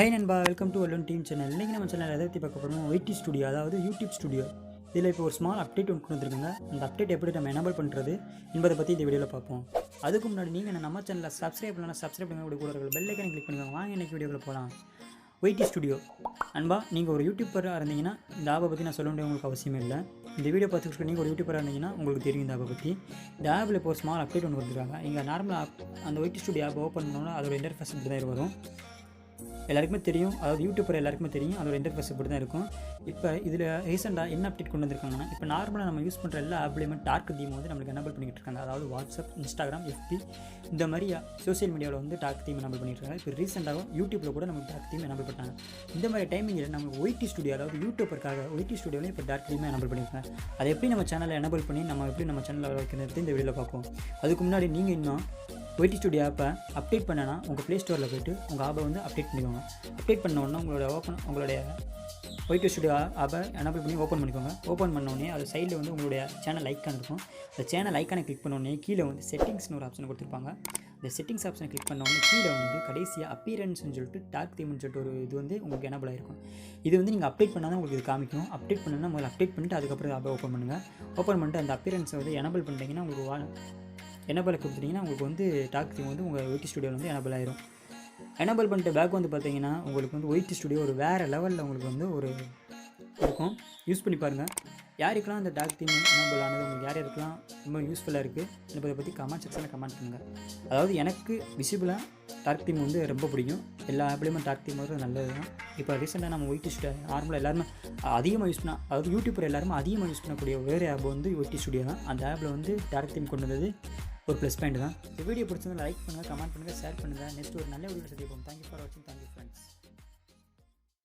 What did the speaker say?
Hi நண்பா, welcome to வல்லுன் team channel. இன்றைக்கி நம்ம சேனல் எதை பற்றி பார்க்க போகிறோம், ஒய்டி ஸ்டுடியோ, அதாவது யூடியூப் ஸ்டுடியோ. இதில் இப்போ ஒரு ஸ்மால் அப்டேட் ஒன்று கொண்டு வந்துருக்காங்க. அந்த அப்டேட் எப்படி நம்ம எனேபிள் பண்ணுறது என்பதை பற்றி இந்த வீடியோவில் பார்ப்போம். அதுக்கு முன்னாடி நீங்கள் நம்ம சேனலில் சப்ஸ்கிரைப் பண்ணலாம், சப்ஸ்கிரைப் பண்ணி கூட பெல் ஐக்கனை கிளிக் பண்ணுவாங்க. வாங்க இன்றைக்கி வீடியோவில் போகலாம். ஒய்டி ஸ்டுடியோ நண்பா, நீங்கள் ஒரு யூடியூபராக இருந்தீங்கன்னா இந்த ஆப்பை பற்றி நான் சொல்ல வேண்டிய உங்களுக்கு அவசியமே இல்லை. இந்த வீடியோ பார்த்துக்கிட்டு நீங்கள் ஒரு யூடியூபராக இருந்தீங்கன்னா உங்களுக்கு தெரியும் இந்த ஆப்பை பற்றி. இந்த ஆப்பில் இப்போ ஒரு ஸ்மால் அப்டேட் ஒன்று வந்துருக்காங்க. இங்கே நார்மலாக அந்த ஒய்டி ஸ்டுடியோ ஆப் ஓப்பன் பண்ணோன்னா அதோட இன்டர்ஃபேஸ் இப்படி தான் வரும். எல்லாருக்குமே தெரியும், அதாவது யூடியூபர் எல்லாருக்குமே தெரியும் அதோட இன்டர்ஃபேஸ் இப்படி தான் இருக்கும். இப்போ இதில் ரீசெண்டாக என்ன அப்டேட் கொண்டு வந்திருக்காங்கன்னா, இப்போ நார்மலாக நம்ம யூஸ் பண்ணுற எல்லா ஆப்லேயுமே டார்க் தீம் வந்து நம்மளுக்கு எனேபிள் பண்ணிக்கிட்டு இருக்காங்க. அதாவது வாட்ஸ்அப், இன்ஸ்டாகிராம், எஃபி இந்த மாதிரி சோசியல் மீடியாவில் வந்து டார்க் தீம் எனேபிள் பண்ணிட்டு இருக்காங்க. இப்போ ரீசெண்டாக யூடியூப்பில் கூட நமக்கு டார்க் தீம் எனேபிள் பண்ணாங்க. இந்த மாதிரி டைமிங்கில் நம்ம ஒய்டி ஸ்டுடியோ, அதாவது யூடியூபருக்காக ஒய்டி ஸ்டுடியோவில் இப்போ டார்க் தீம் எனேபிள் பண்ணியிருக்காங்க. அதை எப்படி நம்ம சேனலில் எனேபிள் பண்ணி நம்ம எப்படி நம்ம சேனலில் வைக்கிறது இந்த வீடியோவில் பார்ப்போம். அதுக்கு முன்னாடி நீங்கள் இன்னும் ஒய்டி ஸ்டுடியோ ஆப்பை அப்டேட் பண்ணனா உங்கள் ப்ளே ஸ்டோரில் போய்ட்டு உங்கள் ஆப்பை வந்து அப்டேட் பண்ணிக்கோங்க. அப்டேட் பண்ணோன்னா உங்களுடைய ஒய்டி ஸ்டுடியோ ஆப்பை எனேபிள் பண்ணி ஓப்பன் பண்ணிக்கோங்க. ஓப்பன் பண்ணோடனே அது சைடில் வந்து உங்களுடைய சேனல் ஐக்கான் இருக்கும். அந்த சேனல் ஐக்கானை கிளிக் பண்ணோடனே கீழே வந்து செட்டிங்ஸ்னு ஒரு ஆப்ஷன் கொடுத்துருப்பாங்க. இந்த செட்டிங்ஸ் ஆப்ஷனை கிளிக் பண்ணோடனே கீழே வந்து கடைசியாக அப்பியரன்ஸ்னு சொல்லிட்டு டார்க் தீம்னு சொல்லிட்டு ஒரு இது வந்து உங்களுக்கு எனேபிள் ஆகிருக்கும். இது வந்து நீங்கள் அப்டேட் பண்ணால் தான் உங்களுக்கு இது காமிக்கும். அப்டேட் பண்ணணும்னா முதல்ல அப்டேட் பண்ணிவிட்டு அதுக்கப்புறம் ஆப்பை ஓப்பன் பண்ணுங்கள். ஓப்பன் பண்ணிட்டு அந்த அப்பியரன்ஸை வந்து எனேபிள் பண்ணிட்டீங்கன்னா உங்களுக்கு எனேபிள் கொடுத்துட்டிங்கன்னா உங்களுக்கு வந்து டார்க் தீம் வந்து உங்கள் ஒய்டி ஸ்டுடியோவில் வந்து எனேபிள் ஆயிரும். எனேபிள் பண்ணிட்டு பேக் வந்து பார்த்தீங்கன்னா உங்களுக்கு வந்து ஒய்டி ஸ்டுடியோ ஒரு வேறு லெவலில் உங்களுக்கு வந்து ஒரு இருக்கும். யூஸ் பண்ணி பாருங்கள். யாருக்கெல்லாம் அந்த டார்க் தீம் எனேபிள் ஆனது உங்களுக்கு யாருக்கெல்லாம் ரொம்ப யூஸ்ஃபுல்லாக இருக்குது என்பதை பற்றி கமெண்ட் செக்ஷனில் கமெண்ட் பண்ணுங்கள். அதாவது எனக்கு விசிபிளாக டார்க் தீம் வந்து ரொம்ப பிடிக்கும். எல்லா ஆப்லேயுமே டார்க் தீம் வந்து நல்லது தான். இப்போ ரீசெண்டாக நம்ம ஒய்டி ஸ்டுடியோ நார்மலாக எல்லாருமே அதிகமாக யூஸ் பண்ணால், அதாவது யூடியூபர் எல்லாருமே அதிகமாக யூஸ் பண்ணக்கூடிய வேறு ஆப் வந்து ஒய்டி ஸ்டுடியோ தான். அந்த ஆப்பில் வந்து டார்க் தீம் கொண்டு வந்தது ஒரு ப்ளஸ் பாயிண்ட் தான். இந்த வீடியோ பிடிச்சிருந்தா லைக் பண்ணுங்கள், கமெண்ட் பண்ணுங்கள், ஷேர் பண்ணுங்கள். நெக்ஸ்ட் ஒரு நல்ல வீடியோ சந்திப்போம். தேங்க்யூ ஃபார் வாட்சிங். Thank you friends.